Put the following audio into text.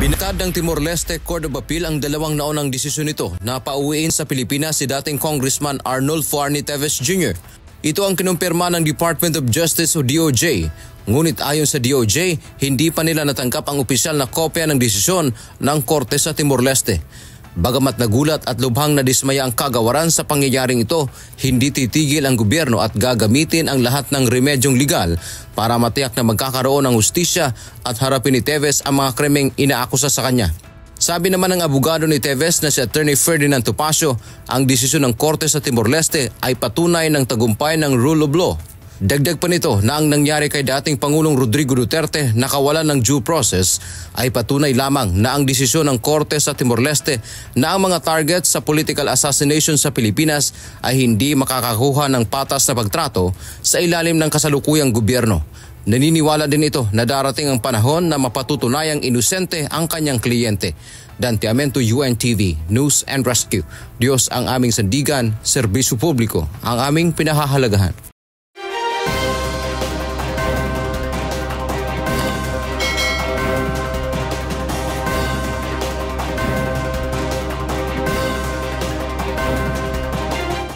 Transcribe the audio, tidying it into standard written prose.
Binatad ng Timor-Leste Court of Appeal ang dalawang naunang desisyon nito na pauwiin sa Pilipinas si dating Congressman Arnulfo Arnie Teves Jr. Ito ang kinumpirma ng Department of Justice o DOJ. Ngunit ayon sa DOJ, hindi pa nila natanggap ang opisyal na kopya ng desisyon ng Korte sa Timor-Leste. Bagamat nagulat at lubhang nadismaya ang kagawaran sa pangyayaring ito, hindi titigil ang gobyerno at gagamitin ang lahat ng remedyong legal para matiyak na magkakaroon ng hustisya at harapin ni Teves ang mga krimeng inaakusa sa kanya. Sabi naman ng abogado ni Teves na si Attorney Ferdinand Topacio, ang desisyon ng Korte sa Timor-Leste ay patunay ng tagumpay ng rule of law. Dagdag pa nito na ang nangyari kay dating Pangulong Rodrigo Duterte na kawalan ng due process ay patunay lamang na ang desisyon ng Korte sa Timor-Leste na ang mga target sa political assassination sa Pilipinas ay hindi makakakuha ng patas na pagtrato sa ilalim ng kasalukuyang gobyerno. Naniniwala din ito na darating ang panahon na mapatutunayang inosente ang kanyang kliyente. Dante Amento, UNTV, News and Rescue. Diyos ang aming sandigan, serbisyo publiko ang aming pinahahalagahan.